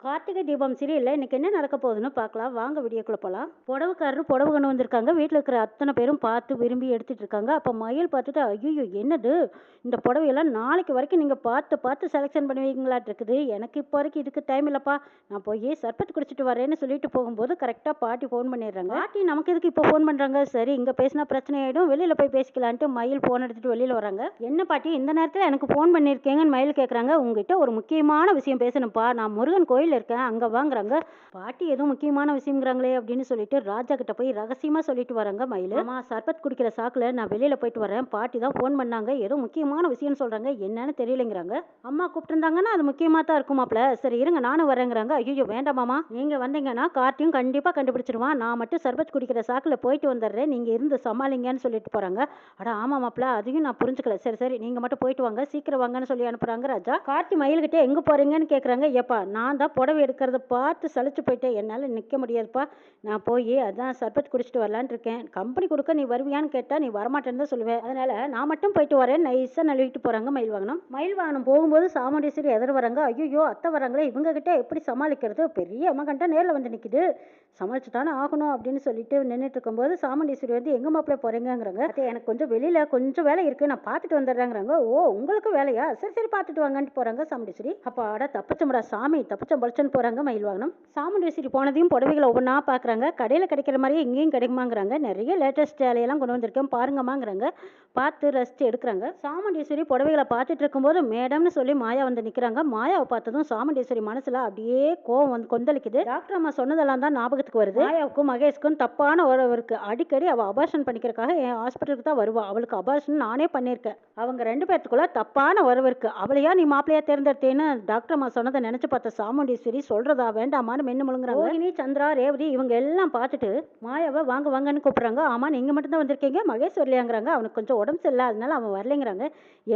கார்த்திகை தீபம் சீரியல்ல இன்னைக்கு என்ன நடக்க போகுதுன்னு பார்க்கலாம். வாங்க வீடியோக்குள்ள போலாம். புடவைக்காரரும் புடவை கொண்டு வந்திருக்காங்க. வீட்டில் இருக்கிற அத்தனை பேரும் பார்த்து விரும்பி எடுத்துட்டு இருக்காங்க. அப்போ மயில் பார்த்துட்டு, ஐயோ என்னது இந்த புடவையெல்லாம் நாளைக்கு வரைக்கும் நீங்கள் பார்த்து பார்த்து செலெக்ஷன் பண்ணுவீங்களாட்டு இருக்குது. எனக்கு இப்போ வரைக்கும் இதுக்கு டைம் இல்லைப்பா, நான் போய் சர்பத் குடிச்சிட்டு வரேன்னு சொல்லிட்டு போகும்போது கரெக்டாக பாட்டி ஃபோன் பண்ணிடுறாங்க. பாட்டி நமக்கு எதுக்கு இப்போ ஃபோன் பண்ணுறாங்க, சரி இங்கே பேசினா பிரச்சனை ஆகிடும், வெளியில் போய் பேசிக்கலான்ட்டு மயில் ஃபோன் எடுத்துகிட்டு வெளியில் வராங்க. என்ன பாட்டி இந்த நேரத்தில் எனக்கு ஃபோன் பண்ணியிருக்கீங்கன்னு மயில் கேட்குறாங்க. உங்ககிட்ட ஒரு முக்கியமான விஷயம் பேசணும்ப்பா, நான் முருகன் கோயில் இருக்கேன் அங்க வாங்குறாங்க. பாட்டி ஏதோ முக்கியமான விஷயம்ங்கிறாங்களே அப்படின்னு சொல்லிட்டு ராஜா கிட்ட போய் ரகசியமா சொல்லிட்டு வராங்க மயில். ஆமா, சர்பத் குடிக்கிற சாக்குல நான் வெளியில போயிட்டு வரேன், பாட்டி தான் ஃபோன் பண்ணாங்க, ஏதோ முக்கியமான விஷயம்னு சொல்றாங்க, என்னன்னு தெரியலங்கிறாங்க. அம்மா கூப்பிட்டுருந்தாங்கன்னா அது முக்கியமா தான் இருக்குமாப்ல, சரி இருங்க நானும் வரேங்கிறாங்க. ஐயோ வேண்டாமாமா, நீங்க வந்தீங்கன்னா கார்த்தியும் கண்டிப்பா கண்டுபிடிச்சிருவான், நான் மட்டும் சர்பத் குடிக்கிற சாக்குல போயிட்டு வந்துடுறேன், நீங்க இருந்து சமாளிங்கன்னு சொல்லிட்டு போறாங்க. அட ஆமா மாப்ள, அதையும் நான் புரிஞ்சுக்கல, சரி சரி நீங்க மட்டும் போயிட்டு வாங்க, சீக்கிரம் வாங்கன்னு சொல்லி அனுப்புறாங்க ராஜா. கார்த்தி மயில்கிட்ட எங்க போறீங்கன்னு கேக்குறாங்க. ஏப்பா நான் தான் புடவை எடுக்கிறத பார்த்து சலிச்சு போயிட்டேன், என்னால் நிற்க முடியாதுப்பா, நான் போய் அதான் சர்பத் குடிச்சிட்டு வரலான் இருக்கேன், கம்பெனி கொடுக்க நீ வருவியான்னு கேட்டால் நீ வரமாட்டேன்னு தான் சொல்லுவேன், அதனால் நான் மட்டும் போயிட்டு வரேன் நைஸாக நழுவிட்டு போகிறாங்க மயில் வாகனம். மயில் வாகனம் போகும்போது சாமுண்டீஸ்வரி எதிர வராங்க. ஐயோ அத்தை வராங்களே, இவங்க கிட்ட எப்படி சமாளிக்கிறது, பெரிய அம்மகன்ட்ட நேரில் வந்து நிற்கிது, சமாளிச்சு தானே ஆகணும் அப்படின்னு சொல்லிட்டு நின்றுட்டு இருக்கும்போது சாமுண்டீஸ்வரி வந்து எங்கே மாப்பிள்ள போகிறீங்கிறாங்க. எனக்கு கொஞ்சம் வெளியில் கொஞ்சம் வேலை இருக்குது, நான் பார்த்துட்டு வந்துடுறேங்கிறாங்க. ஓ உங்களுக்கு வேலையா, சரி சரி பார்த்துட்டு வாங்கன்ட்டு போகிறாங்க சாமுண்டீஸ்வரி. அப்போ அட தப்பிச்சமுடா சாமி, தப்பிச்சம் பழிச்சன்னு போகிறாங்க மயில் வாகனம். சாமுண்டீஸ்வரி போனதையும் புடவைகளை ஒவ்வொன்றா பார்க்குறாங்க. கடையில் கிடைக்கிற மாதிரியே இங்கேயும் கிடைக்குமாங்கிறாங்க. நிறைய லேட்டஸ்ட் வேலையெல்லாம் கொண்டு வந்திருக்கேன் பாருங்கம்மாங்கிறாங்க. பார்த்து ரெஸ்ட் எடுக்கிறாங்க. சாமுண்டீஸ்வரி புடவைகளை பார்த்துட்டு இருக்கும்போது மேடம்னு சொல்லி மாயா வந்து நிற்கிறாங்க. மாயாவை பார்த்ததும் சாமுண்டீஸ்வரி மனசில் அப்படியே கோவம் வந்து கொந்தளிக்குது. டாக்டர் அம்மா சொன்னதெல்லாம் தான் ஞாபகத்துக்கு வருது. மாயாவுக்கும் மகேஷ்க்கும் தப்பான உறவு இருக்கு. அடிக்கடி அவள் அபார்ஷன் பண்ணிக்கிறதுக்காக என் ஹாஸ்பிட்டலுக்கு தான் வருவா. அவளுக்கு அபார்ஷன் நானே பண்ணியிருக்கேன். அவங்க ரெண்டு பேர்த்துக்குள்ள தப்பான உறவு இருக்கு. அவளையா நீ மாப்பிள்ளையா தேர்ந்தெடுத்தேன்னு டாக்டர் அம்மா சொன்னதை நினைச்சு பார்த்த சாமுண்டீஸ்வரி சொல்றதா வேண்டாமான்னு மென்னு முழுங்குறாங்க. ரோஹிணி, சந்திரா, ரேவதி இவங்க எல்லாம் பார்த்துட்டு மாயாவை வாங்க வாங்கன்னு கூப்பிடுறாங்க. ஆமா நீங்க மட்டும் தான் வந்திருக்கீங்க, மகேஷ் வரலையாங்கிறாங்க. அவனுக்கு கொஞ்சம் உடம்பு சரியில்லை அதனால அவன் வரலைங்கிறாங்க.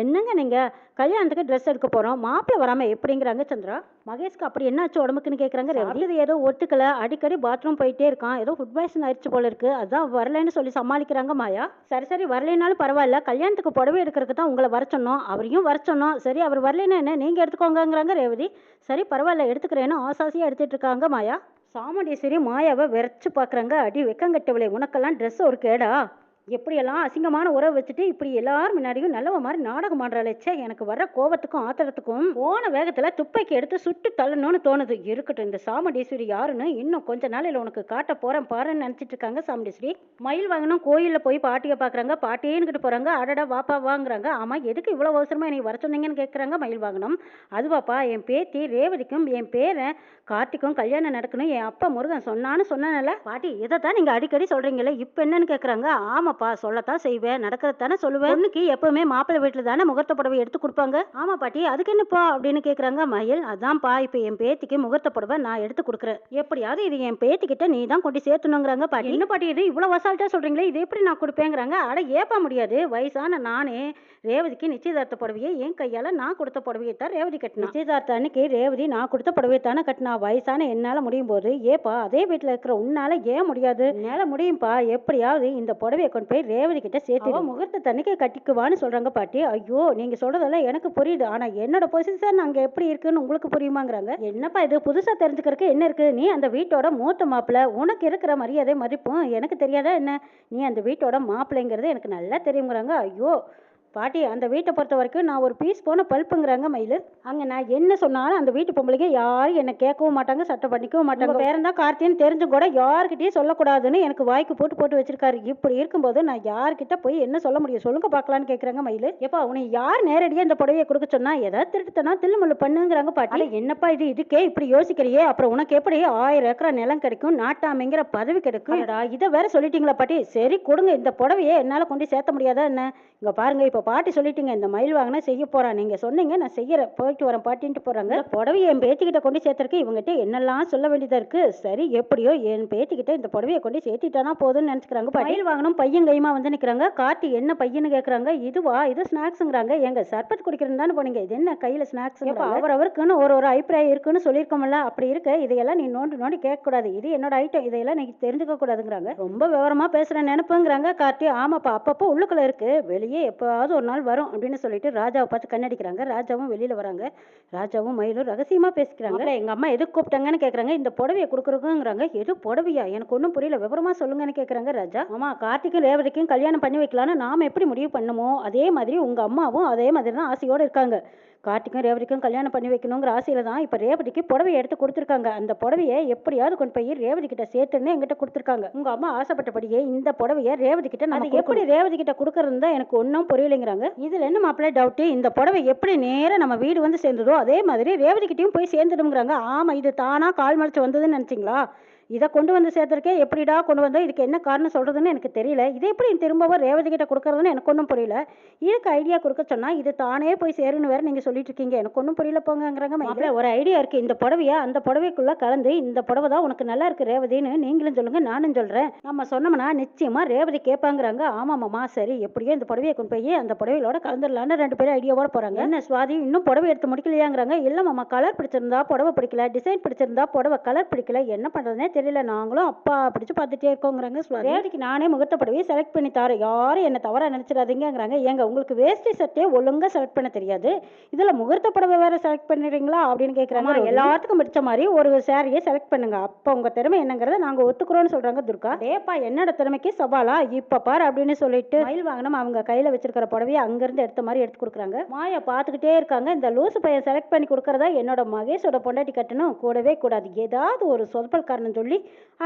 என்னங்க நீங்க, கல்யாணத்துக்கு ட்ரெஸ் எடுக்க போறோம், மாப்பிள்ளை வராம எப்படிங்கிறாங்க சந்திரா. மகேஷ்க்கு அப்படி என்னாச்சு உடம்புக்குன்னு கேட்குறாங்க ரேவதி. இது ஏதோ ஒத்துக்கல, அடிக்கடி பாத்ரூம் போயிட்டே இருக்கான், ஏதோ ஃபுட் பாய்சன் ஆயிடுச்சு போல இருக்கு, அதான் வரலைன்னு சொல்லி சமாளிக்கிறாங்க மாயா. சரி சரி வரலைனாலும் பரவாயில்ல, கல்யாணத்துக்கு புடவை எடுக்கிறதுக்கு தான் உங்களை வர சொன்னோம், அவரையும் வர சொன்னோம், சரி அவர் வரலைன்னா என்ன நீங்க எடுத்துக்கோங்கிறாங்க ரேவதி. சரி பரவாயில்ல எடுத்துக்கிறேன்னு ஆசாசியா எடுத்துட்டு இருக்காங்க மாயா. சாமுண்டீஸ்வரி மாயாவை விரைச்சு பார்க்குறாங்க. அடி வெக்கங்கட்டவளே, உனக்கெல்லாம் ட்ரெஸ் ஒரு கேடா, எப்படியெல்லாம் அசிங்கமான உறவு வச்சுட்டு இப்படி எல்லாரும் முன்னாடியும் நல்லவ மாதிரி நாடகம் ஆடுறாளேச்சே, எனக்கு வர்ற கோபத்துக்கும் ஆத்திரத்துக்கும் போன வேகத்தில் துப்பைக்கு எடுத்து சுட்டு தள்ளணும்னு தோணுது. இருக்கட்டும், இந்த சாமுண்டீஸ்வரி யாருன்னு இன்னும் கொஞ்ச நாளையில் உனக்கு காட்ட போறேன் பாருன்னு நினச்சிட்டு இருக்காங்க சாமுண்டீஸ்வரி. மயில் வாங்கணும் கோயிலில் போய் பாட்டியை பார்க்குறாங்க. பாட்டியேன்னு போகிறாங்க. அடடா வாப்பா வாங்குறாங்க. ஆமாம் எதுக்கு இவ்வளோ அவசரமாக நீ வர சொன்னீங்கன்னு கேட்குறாங்க மயில் வாங்கணும். அதுவாப்பா என் பேத்தி ரேவதிக்கும் என் பேரன் கார்த்திக்கும் கல்யாணம் நடக்கணும், என் அப்பா முருகன் சொன்னான்னு சொன்னேன்ல. பாட்டி இதை தான் நீங்கள் அடிக்கடி சொல்கிறீங்களே, இப்போ என்னன்னு கேட்குறாங்க. ஆமாப்பா சொல்லத்தான் செய்வேன், நடக்கிறதானே சொல்லுவேன், பொண்ணுக்கு எப்பவுமே மாப்பிள்ளை வீட்டில் தானே முகூர்த்த புடவை எடுத்து கொடுப்பாங்க. ஆமா பாட்டி அதுக்கு என்னப்பா அப்படின்னு கேட்குறாங்க மயில். அதான்ப்பா இப்போ என் பேத்திக்கு முகூர்த்த புடவை நான் எடுத்து கொடுக்குறேன், எப்படியாவது இது என் பேத்திக்கிட்ட நீ தான் கொண்டு சேர்த்துணுங்கிறாங்க. பாட்டி என்ன பாட்டி இது இவ்வளோ வசால்ட்டா சொல்கிறீங்களே, இது எப்படி நான் கொடுப்பேங்கிறாங்க. அட ஏப்பா முடியாது, வயசான நானே ரேவதிக்கு நிச்சயதார்த்த புடவையை என் கையால் நான் கொடுத்த புடவையை தான் ரேவதி கட்டினா. நிச்சயதார்த்த அன்னைக்கு ரேவதி நான் கொடுத்த புடவையை தானே கட்டினா, வயசான என்னால் முடியும் போது ஏப்பா அதே வீட்டில் இருக்கிற உன்னால ஏன் முடியாது, என்னால் முடியும்ப்பா, எப்படியாவது இந்த புடவையை கொண்டு போய் ரேவதி கிட்ட சேர்த்து முகூர்த்த தண்ணிக்கை கட்டிக்குவான்னு சொல்றாங்க பாட்டி. ஐயோ நீங்க சொல்றதெல்லாம் எனக்கு புரியுது, ஆனா என்னோட பொசிஷன் அங்க எப்படி இருக்குன்னு உங்களுக்கு புரியுமாங்கிறாங்க. என்னப்பா இது புதுசா தெரிஞ்சுக்கிறதுக்கு என்ன இருக்கு, நீ அந்த வீட்டோட மூத்த மாப்பிள்ளை, உனக்கு இருக்கிற மரியாதை மதிப்பும் எனக்கு தெரியாதா என்ன, நீ அந்த வீட்டோட மாப்பிள்ளைங்கிறது எனக்கு நல்லா தெரியுங்கிறாங்க. ஐயோ பாட்டி அந்த வீட்டை பொறுத்த வரைக்கும் நான் ஒரு பீஸ் போன பல்ப்புங்கிறாங்க மயில். அங்கே நான் என்ன சொன்னாலும் அந்த வீட்டு பொம்பளைங்க யாரும் என்னை கேட்கவும் மாட்டாங்க, சட்டம் பண்ணிக்கவும் மாட்டாங்க. பேரன் தான் கார்த்தின்னு தெரிஞ்சும் கூட யாருக்கிட்டையும் சொல்லக்கூடாதுன்னு எனக்கு வாய்க்கு போட்டு போட்டு வச்சிருக்காரு. இப்படி இருக்கும்போது நான் யார்கிட்ட போய் என்ன சொல்ல முடியும் சொல்லுங்க பார்க்கலான்னு கேட்குறாங்க மயில். எப்பா உனக்கு யார் நேரடியாக இந்த புடவையை கொடுக்க சொன்னா, ஏதாவது திருட்டுத்தனா தில்லுமுள்ளு பண்ணுங்கிறாங்க பாட்டி. என்னப்பா இது இதுக்கே இப்படி யோசிக்கிறியே, அப்புறம் உனக்கு எப்படி 1000 ஏக்கரா நிலம் கிடைக்கும், நாட்டாமைங்கிற பதவி கிடைக்கும், இதை வேற சொல்லிட்டீங்களா பாட்டி. சரி கொடுங்க, இந்த புடவையை என்னால் கொண்டு சேர்த்த முடியாதா என்ன, இங்க பாருங்க இப்போ பாட்டி சொல்லிட்டீங்க, இந்த மயில் வாங்கினா செய்ய போறான், நீங்க சொன்னீங்க நான் செய்யறேன், போயிட்டு வரேன் பாட்டின்ட்டு போறாங்க. புடவையை என் பேத்திக்கிட்ட கொண்டு சேர்த்திருக்கு, இவங்ககிட்ட என்னெல்லாம் சொல்ல வேண்டியதா இருக்கு, சரி எப்படியோ என் பேத்திக்கிட்ட இந்த புடவையை கொண்டு சேர்த்திட்டானா போதும்னு நினைச்சுக்கிறாங்க. மயில் வாங்கணும் பையன் கைமா வந்து நிக்கிறாங்க. கார்த்தி என்ன பையன்னு கேட்கறாங்க. இதுவா இது ஸ்நாக்ஸுங்கிறாங்க. எங்க சர்பத் குடிக்கிறேன்னு தானே போனீங்க, இது என்ன கையில ஸ்நாக்ஸ், அவருக்குன்னு ஒரு அபிப்பிராயம் இருக்குன்னு சொல்லியிருக்கோம்ல, அப்படி இருக்க இதையெல்லாம் நீ நோண்டி நோண்டி கேட்க கூடாது, இது என்னோட ஐட்டம், இதையெல்லாம் நீ தெரிஞ்சுக்க கூடாதுங்கிறாங்க. ரொம்ப விவரமா பேசுற நினைப்புங்கிறாங்க கார்த்தி. ஆமாப்பா அப்பப்போ உள்ளுக்குள்ள இருக்கு, வெளியே எப்போவாவது என்னைக்காவது ஒரு நாள் வரும் அப்படின்னு சொல்லிட்டு ராஜாவை பார்த்து கண்ணடிக்கிறாங்க. ராஜாவும் வெளியில வராங்க. ராஜாவும் மயிலும் ரகசியமா பேசிக்கிறாங்க. எங்க அம்மா எதுக்கு கூப்பிட்டாங்கன்னு கேக்குறாங்க. இந்த புடவையை கொடுக்குறோங்கிறாங்க. எது புடவையா? எனக்கு ஒன்றும் புரியல, விவரமா சொல்லுங்கன்னு கேக்குறாங்க ராஜா. ஆமா, கார்த்திக்கும் ரேவதிக்கும் கல்யாணம் பண்ணி வைக்கலான்னு நாம எப்படி முடிவு பண்ணுமோ அதே மாதிரி உங்க அம்மாவும் அதே மாதிரி தான் ஆசையோடு இருக்காங்க. கார்த்திக்கும் ரேவதிக்கும் கல்யாணம் பண்ணி வைக்கணுங்கிற ஆசையில தான் இப்போ ரேவதிக்கு புடவையை எடுத்து கொடுத்துருக்காங்க. அந்த புடவையை எப்படியாவது கொண்டு போய் ரேவதி கிட்ட சேர்த்துன்னு எங்கிட்ட கொடுத்துருக்காங்க. உங்க அம்மா ஆசைப்பட்டபடியே இந்த புடவையை ரேவதி கிட்ட நம்ம எப்படி ரேவதி கிட்ட கொடுக்கறது தான் எனக்கு ஒன்றும் புரியலைங்கிறாங்க. இதுல என்ன மாப்பிள்ளை டவுட்டு? இந்த புடவை எப்படி நேரம் நம்ம வீடு வந்து சேர்ந்ததோ அதே மாதிரி ரேவதி கிட்டையும் போய் சேர்ந்துடுங்கிறாங்க. ஆமா, இது தானா கால் மறைச்சு வந்ததுன்னு நினைச்சிங்களா? இதை கொண்டு வந்து சேர்த்துருக்கேன். எப்படிடா கொண்டு வந்தோம்? இதுக்கு என்ன காரணம் சொல்றதுன்னு எனக்கு தெரியல. இதை எப்படி திரும்பவும் ரேவதி கிட்ட கொடுக்கறதுன்னு எனக்கு ஒன்றும் புரியல. இதுக்கு ஐடியா கொடுக்க சொன்னா இது தானே போய் சேருன்னு வேற நீங்க சொல்லிட்டு இருக்கீங்க. எனக்கு ஒன்றும் புரியல போங்கிறாங்க. மாப்பிள்ள, ஒரு ஐடியா இருக்கு. இந்த புடவைய அந்த புடவைக்குள்ள கலந்து இந்த புடவை தான் உனக்கு நல்லா இருக்கு ரேவதின்னு நீங்களும் சொல்லுங்க, நானும் சொல்றேன். நம்ம சொன்னோம்னா நிச்சயமா ரேவதி கேட்பாங்கிறாங்க. ஆமா மாமா, சரி, எப்படியோ இந்த புடவையை கொண்டு போய் அந்த புடவையோட கலந்துடலான்னு ரெண்டு பேரும் ஐடியாவோட போறாங்க. என்ன சுவாதி, இன்னும் புடவை எடுத்து முடிக்கலையாங்கிறாங்க. இல்ல மாமா, கலர் பிடிச்சிருந்தா புடவை பிடிக்கல, டிசைன் பிடிச்சிருந்தா புடவை கலர் பிடிக்கல, என்ன பண்றதுனே தெரியல, நாங்களும் அப்பா பிடிச்சு பார்த்துட்டே இருக்கோங்கிறாங்க. ரேவதிக்கு நானே முகூர்த்த புடவையை செலக்ட் பண்ணி தரேன், யாரும் என்ன தவறா நினைச்சிடாதீங்கிறாங்க. ஏங்க, உங்களுக்கு வேஷ்டி சட்டையே ஒழுங்கா செலக்ட் பண்ண தெரியாது, இதுல முகூர்த்த புடவை வேற செலக்ட் பண்ணிடுறீங்களா அப்படின்னு கேட்கறாங்க. எல்லாத்துக்கும் பிடிச்ச மாதிரி ஒரு சாரியை செலக்ட் பண்ணுங்க, அப்ப உங்க திறமை என்னங்கிறத நாங்க ஒத்துக்கிறோம்னு சொல்றாங்க துர்கா. ஏப்பா, என்னோட திறமைக்கு சவாலா இப்ப பாரு அப்படின்னு சொல்லிட்டு மயில் வாங்கணும் அவங்க கையில வச்சிருக்கிற புடவையை அங்கிருந்து எடுத்த மாதிரி எடுத்து கொடுக்குறாங்க. மாயா பார்த்துக்கிட்டே இருக்காங்க. இந்த லூசு பையன் செலக்ட் பண்ணி கொடுக்கறதா என்னோட மகேஷோட பொண்டாட்டி கட்டணும், கூடவே கூடாது, ஏதாவது ஒரு சொற்பல் காரணம் சொல்லி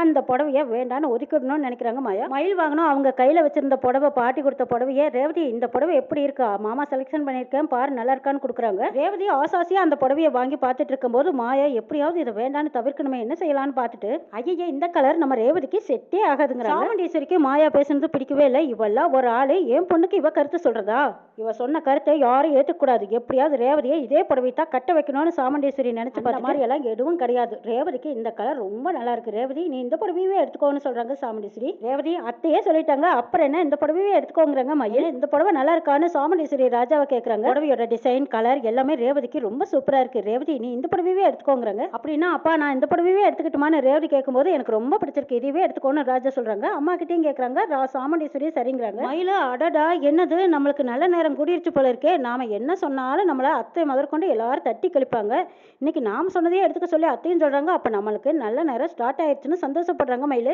அந்த புடவைய வேண்டான்னு ஒதுக்கிடணும்னு நினைக்கிறாங்க மாயா. மயில் வாங்கணும் அவங்க கையில வச்சிருந்த புடவை, பாட்டி கொடுத்த புடவைய ரேவதி இந்த புடவை எப்படி இருக்கா மாமா, செலக்ஷன் பண்ணியிருக்கேன் பாரு, நல்லா இருக்கான்னு கொடுக்குறாங்க. ரேவதி ஆசாசியா அந்த புடவையை வாங்கி பார்த்துட்டு இருக்கும்போது மாயா எப்படியாவது இதை வேண்டான்னு தவிர்க்கணுமே, என்ன செய்யலான்னு பார்த்துட்டு ஐயா இந்த கலர் நம்ம ரேவதிக்கு செட்டே ஆகாதுங்கிறாங்க. சாமுண்டீஸ்வரிக்கு மாயா பேசுனது பிடிக்கவே இல்லை. இவெல்லாம் ஒரு ஆளு என் பொண்ணுக்கு இவ கருத்து சொல்றதா? இவ சொன்ன கருத்தை யாரும் ஏற்றுக்கூடாது, எப்படியாவது ரேவதியை இதே புடவை தான் கட்ட வைக்கணும்னு சாமுண்டீஸ்வரி நினைச்சு பார்த்த மாதிரி எல்லாம் எதுவும் கிடையாது. ரேவதிக்கு இந்த கலர் ரொம்ப நல்லா இருக்கு, ரேவதி நீ இந்த புடவையே எடுத்துக்கோன்னு சொல்றாங்க சாமுண்டீஸ்வரி. ரேவதி அத்தையே சொல்லிட்டாங்க, அப்புறம் என்ன இந்த புடவையே எடுத்துக்கோங்கிறாங்க. மயில் இந்த புடவை நல்லா இருக்கான்னு சாமுண்டீஸ்வரி ராஜாவை கேட்கறாங்க. புடவையோட டிசைன், கலர் எல்லாமே ரேவதிக்கு ரொம்ப சூப்பரா இருக்கு, ரேவதி நீ இந்த புடவையே எடுத்துக்கோங்கிறாங்க. அப்படின்னா அப்பா நான் இந்த புடவையே எடுத்துக்கிட்டுமான்னு ரேவதி கேட்கும்போது எனக்கு ரொம்ப பிடிச்சிருக்கு, இதுவே எடுத்துக்கோன்னு ராஜா சொல்றாங்க. அம்மா கிட்டையும் கேட்கறாங்க. சாமுண்டீஸ்வரி சரிங்கிறாங்க. மயில அடடா என்னது, நம்மளுக்கு நல்ல நேரம் கூடிருச்சு போல இருக்கே, நாம என்ன சொன்னாலும் நம்மள அத்தை முதற்கொண்டு எல்லாரும் தட்டி கழிப்பாங்க, இன்னைக்கு நாம சொன்னதே எடுத்துக்க சொல்லி அத்தையும் சொல்றாங்க, அப்ப நம்மளுக்கு நல்ல நேரம் ஸ்டார்ட் ஆயிடுச்சுன்னு சந்தோஷப்படுறாங்க மயிலு.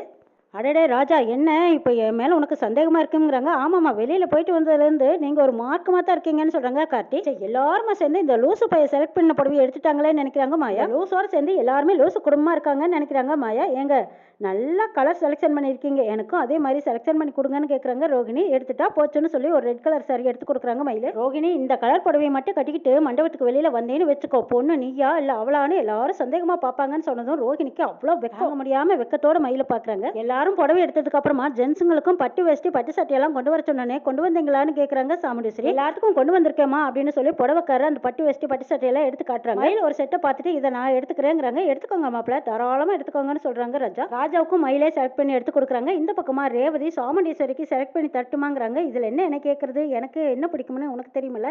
அடடே ராஜா, என்ன இப்போ என் மேலே உனக்கு சந்தேகமாக இருக்குங்கிறாங்க. ஆமாம்மா, வெளியில் போயிட்டு வந்ததுலேருந்து நீங்கள் ஒரு மார்க்கமாக தான் இருக்கீங்கன்னு சொல்கிறாங்க கார்த்தி. எல்லாருமே சேர்ந்து இந்த லூசு பையை செலக்ட் பண்ண புடவையை எடுத்துட்டாங்களேன்னு நினைக்கிறாங்க மாயா. லூஸோடு சேர்ந்து எல்லாருமே லூசு குடும்பமாக இருக்காங்கன்னு நினைக்கிறாங்க மாயா. ஏங்க நல்லா கலர் செலெக்ஷன் பண்ணியிருக்கீங்க, எனக்கும் அதே மாதிரி செலெக்ஷன் பண்ணி கொடுங்கன்னு கேட்குறாங்க. ரோகிணி எடுத்துட்டா போச்சுன்னு சொல்லி ஒரு ரெட் கலர் சாரி எடுத்து கொடுக்குறாங்க மயில. ரோகிணி இந்த கலர் புடவையை மட்டும் கட்டிக்கிட்டு மண்டபத்துக்கு வெளியில் வந்தேன்னு வச்சுக்கோ, பொண்ணு நீயா இல்லை அவளான்னு எல்லாரும் சந்தேகமாக பார்ப்பாங்கன்னு சொன்னதும் ரோகிணிக்கு அவ்வளோ வெக்க முடியாமல் வெக்கத்தோட மயில பார்க்குறாங்க. எல்லாரும் புடவை எடுத்ததுக்கு அப்புறமா ஜென்ஸுங்களுக்கும் பட்டு வேஷ்டி பட்டு சட்டையெல்லாம் கொண்டு வர சொன்னே, கொண்டு வந்தீங்களான்னு கேட்குறாங்க சாமுண்டீஸ்வரி. எல்லாத்துக்கும் கொண்டு வந்திருக்கேமா அப்படின்னு சொல்லி புடவைக்காரர் அந்த பட்டு வேஷ்டி பட்டு சட்டையெல்லாம் எடுத்து காட்டுறாங்க. மயில் ஒரு செட்டை பார்த்துட்டு இதை நான் எடுத்துக்கிறேங்கிறாங்க. எடுத்துக்கோங்க மாப்பிள்ள, தாராளமாக எடுத்துக்கோங்கன்னு சொல்கிறாங்க ராஜா. ராஜாவுக்கும் மயிலே செலக்ட் பண்ணி எடுத்து கொடுக்குறாங்க. இந்த பக்கமா ரேவதி சாமுண்டீஸ்வரிக்கு செலக்ட் பண்ணி தட்டுமாங்கிறாங்க. இதில் என்ன கேட்கறது, எனக்கு என்ன பிடிக்கும்னு உனக்கு தெரியுமில்ல,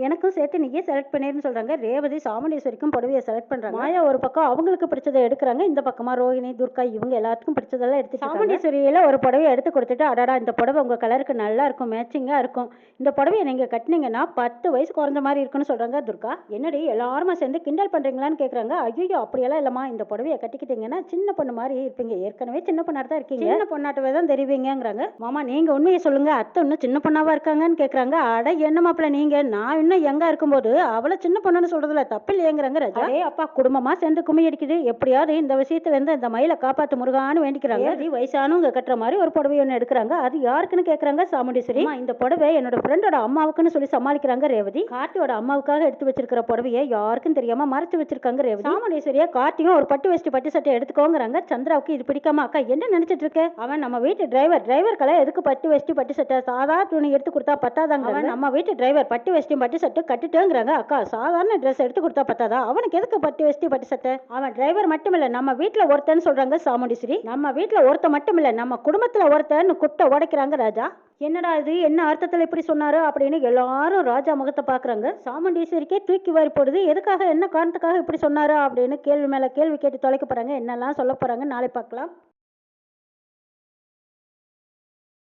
எனக்கும் சேர்த்து நீயே செலக்ட் பண்ணிருன்னு சொல்கிறாங்க. ரேவதி சாமுண்டீஸ்வரிக்கும் புடவையை செலக்ட் பண்ணுறாங்க. மாயா ஒரு பக்கம் அவங்களுக்கு பிடிச்சதை எடுக்கிறாங்க. இந்த பக்கமா ரோஹிணி துர்கா இவங்க எல்லாத்துக்கும் பிடிச்சதெல்லாம் எடுத்து சாமுண்டீஸ்வரியில ஒரு புடவையை எடுத்து கொடுத்துட்டு, அடடா இந்த புடவை உங்கள் கலருக்கு நல்லா இருக்கும், மேட்சிங்காக இருக்கும், இந்த புடவையை நீங்கள் கட்டினீங்கன்னா 10 வயசு குறைஞ்ச மாதிரி இருக்குன்னு சொல்கிறாங்க துர்கா. என்னடி எல்லாருமா சேர்ந்து கிண்டல் பண்ணுறீங்களான்னு கேட்குறாங்க. ஐயோ அப்படியெல்லாம் இல்லைம்மா, இந்த புடவையை கட்டிக்கிட்டீங்கன்னா சின்ன பொண்ணு மாதிரி இருப்பீங்க, ஏற்கனவே சின்ன பொண்ணாக தான் இருக்கீங்க, சின்ன பொண்ணாட்டவே தான் தெரிவிங்கிறாங்க. மாமா நீங்க உண்மையை சொல்லுங்க, அத்தை இன்னும் சின்ன பொண்ணாவா இருக்காங்கன்னு கேட்குறாங்க. அட என்ன மாப்பிள்ள நீங்க, நான் இன்னும் எங்க இருக்கும்போது அவளை சின்ன பொண்ணுன்னு சொல்றதுல தப்பு இல்லையேங்கிறாங்க ராஜா. அப்பா குடும்பமா சேர்ந்து கும்மி அடிக்குது, எப்படியாவது இந்த விஷயத்துல இருந்து இந்த மயிலை காப்பாற்ற முருகான்னு வேண்டிக்கிறாங்க. வயசானவங்க கட்டுற மாதிரி ஒரு புடவை ஒன்று எடுக்கிறாங்க. அது யாருக்குன்னு கேட்கறாங்க சாமுண்டீஸ்வரி. இந்த புடவை என்னோட ஃப்ரெண்டோட அம்மாவுக்குன்னு சொல்லி சமாளிக்கிறாங்க ரேவதி. கார்த்தியோட அம்மாவுக்காக எடுத்து வச்சிருக்கிற புடவையை யாருக்கும் தெரியாம மறைச்சு வச்சிருக்காங்க ரேவதி. சாமுண்டீஸ்வரியா கார்த்தியும் ஒரு பட்டு வேஷ்டி பட்டு சட்டை எடுத்துக்கோங்கிறாங்க. சந்திராவுக்கு இது பிடிக்காம, அக்கா என்ன நினைச்சிட்டு இருக்க, அவன் நம்ம வீட்டு டிரைவர் கலை எதுக்கு பட்டு வேஷ்டி பட்டு சட்டை, சாதா துணி எடுத்து கொடுத்தா பத்தாதாங்க, அவன் நம்ம வீட்டு டிரைவர் பட்டு வேஷ்டி பட்டு சட்டை கட்டுட்டேங்கிறாங்க. அக்கா சாதாரண ட்ரெஸ் எடுத்து கொடுத்தா பத்தாதா, அவனுக்கு எதுக்கு பட்டு வேஷ்டி பட்டு சட்டை, அவன் டிரைவர் மட்டும் இல்ல நம்ம வீட்டுல ஒருத்தன்னு சொல்றாங்க சாமுண்டீஸ்வரி. நம்ம வீட்டுல ஒருத்த மட்டும் இல்ல நம்ம குடும்பத்துல ஒருத்தன்னு குட்டை உடைக்கிறாங்க ராஜா. என்னடா இது, என்ன அர்த்தத்தில் இப்படி சொன்னாரு அப்படின்னு எல்லாரும் ராஜா முகத்தை பார்க்குறாங்க. சாமுண்டீஸ்வரிக்கே தூக்கி வாரி போடுது. எதுக்காக என்ன காரணத்துக்காக இப்படி சொன்னாரு அப்படின்னு கேள்வி மேலே கேள்வி கேட்டு தொலைக்க போகிறாங்க. என்னெல்லாம் சொல்ல போகிறாங்க நாளை பார்க்கலாம்.